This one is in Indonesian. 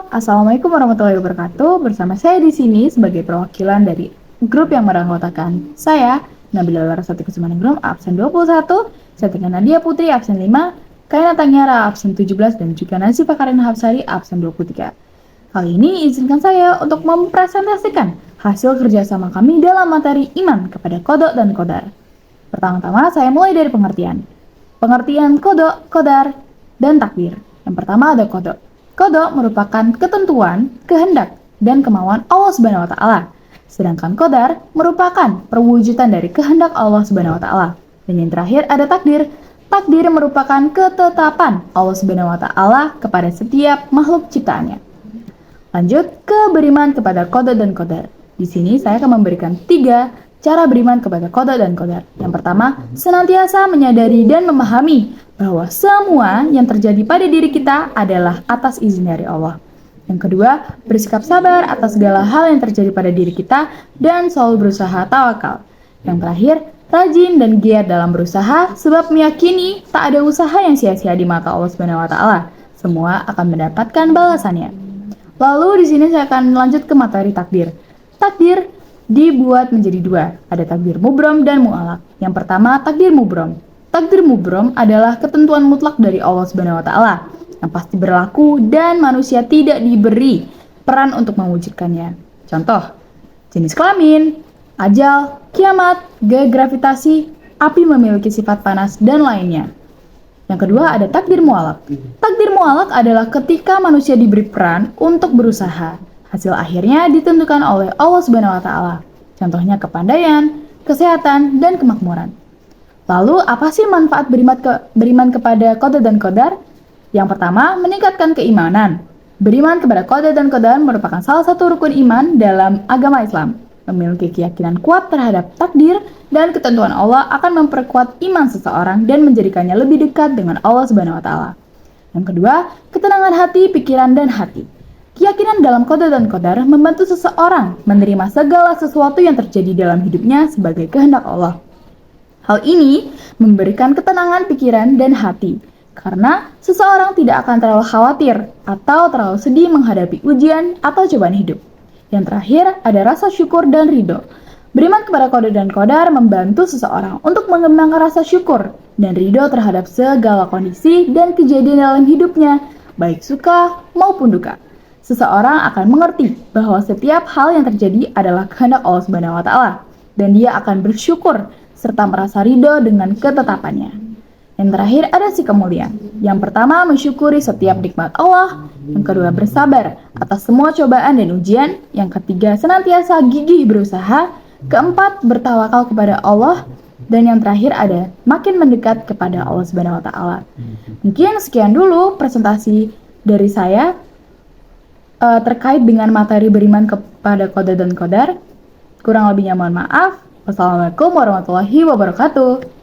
Assalamualaikum warahmatullahi wabarakatuh. Bersama saya di sini sebagai perwakilan dari grup yang beranggotakan saya, Nabila Larasati Kusumaningrum, absen 21, Setika Nadia Putri, absen 5, Kaina Tangyara, absen 17, dan juga Nasifa Karina Hapsari, absen 23. Kali ini izinkan saya untuk mempresentasikan hasil kerjasama kami dalam materi iman kepada kodok dan kodar. Pertama-tama saya mulai dari pengertian. Pengertian kodok, kodar, dan takdir. Yang pertama ada kodok. Kodok merupakan ketentuan, kehendak, dan kemauan Allah Subhanahu wa Ta'ala. Sedangkan kodar merupakan perwujudan dari kehendak Allah Subhanahu wa Ta'ala. Dan yang terakhir ada takdir. Takdir merupakan ketetapan Allah Subhanahu wa Ta'ala kepada setiap makhluk ciptaannya. Lanjut ke beriman kepada kodok dan kodar. Di sini saya akan memberikan 3 cara beriman kepada kodok dan kodar. Yang pertama, senantiasa menyadari dan memahami bahwa semua yang terjadi pada diri kita adalah atas izin dari Allah. Yang kedua, bersikap sabar atas segala hal yang terjadi pada diri kita dan selalu berusaha tawakal. Yang terakhir, rajin dan giat dalam berusaha sebab meyakini tak ada usaha yang sia-sia di mata Allah Subhanahu wa Ta'ala. Semua akan mendapatkan balasannya. Lalu di sini saya akan lanjut ke materi takdir. Takdir dibuat menjadi 2, ada takdir mubrom dan mu'alak. Yang pertama, takdir mubrom. Takdir mubrom adalah ketentuan mutlak dari Allah Subhanahu wa Ta'ala yang pasti berlaku dan manusia tidak diberi peran untuk mewujudkannya. Contoh, jenis kelamin, ajal, kiamat, gaya gravitasi, api memiliki sifat panas, dan lainnya. Yang kedua ada takdir mu'alak. Takdir mu'alak adalah ketika manusia diberi peran untuk berusaha. Hasil akhirnya ditentukan oleh Allah Subhanahu wa Ta'ala. Contohnya kepandaian, kesehatan, dan kemakmuran. Lalu, apa sih manfaat beriman kepada kodar dan kodar? Yang pertama, meningkatkan keimanan. Beriman kepada kodar dan kodar merupakan salah satu rukun iman dalam agama Islam. Memiliki keyakinan kuat terhadap takdir dan ketentuan Allah akan memperkuat iman seseorang dan menjadikannya lebih dekat dengan Allah Subhanahu wa Ta'ala. Yang kedua, ketenangan hati, pikiran, dan hati. Keyakinan dalam kodar dan kodar membantu seseorang menerima segala sesuatu yang terjadi dalam hidupnya sebagai kehendak Allah. Hal ini memberikan ketenangan pikiran dan hati, karena seseorang tidak akan terlalu khawatir atau terlalu sedih menghadapi ujian atau cobaan hidup. Yang terakhir ada rasa syukur dan ridho. Beriman kepada kodar dan kodar membantu seseorang untuk mengembangkan rasa syukur dan ridho terhadap segala kondisi dan kejadian dalam hidupnya, baik suka maupun duka. Seseorang akan mengerti bahwa setiap hal yang terjadi adalah kehendak Allah Subhanahu wa Ta'ala dan dia akan bersyukur serta merasa ridho dengan ketetapannya. Yang terakhir ada sikap mulia. Yang pertama mensyukuri setiap nikmat Allah, yang kedua bersabar atas semua cobaan dan ujian, yang ketiga senantiasa gigih berusaha, keempat bertawakal kepada Allah, dan yang terakhir ada makin mendekat kepada Allah Subhanahu wa Ta'ala. Mungkin sekian dulu presentasi dari saya terkait dengan materi beriman kepada kodar dan kodar. Kurang lebihnya mohon maaf. Wassalamualaikum warahmatullahi wabarakatuh.